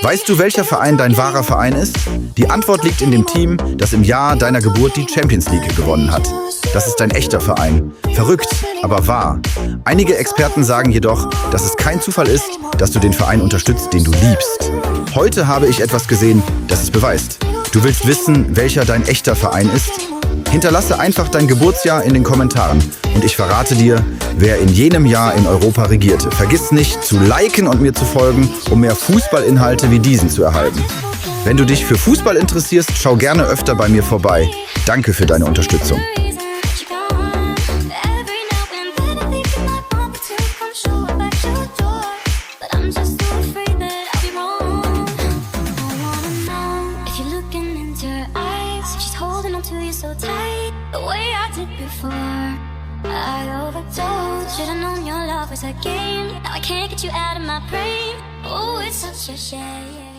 Weißt du, welcher Verein dein wahrer Verein ist? Die Antwort liegt in dem Team, das im Jahr deiner Geburt die Champions League gewonnen hat. Das ist dein echter Verein. Verrückt, aber wahr. Einige Experten sagen jedoch, dass es kein Zufall ist, dass du den Verein unterstützt, den du liebst. Heute habe ich etwas gesehen, das es beweist. Du willst wissen, welcher dein echter Verein ist? Hinterlasse einfach dein Geburtsjahr in den Kommentaren und ich verrate dir, wer in jenem Jahr in Europa regierte. Vergiss nicht zu liken und mir zu folgen, um mehr Fußballinhalte wie diesen zu erhalten. Wenn du dich für Fußball interessierst, schau gerne öfter bei mir vorbei. Danke für deine Unterstützung. To you so tight, the way I did before. I overdosed. Should've known your love was a game. Now I can't get you out of my brain. Oh, it's such a shame.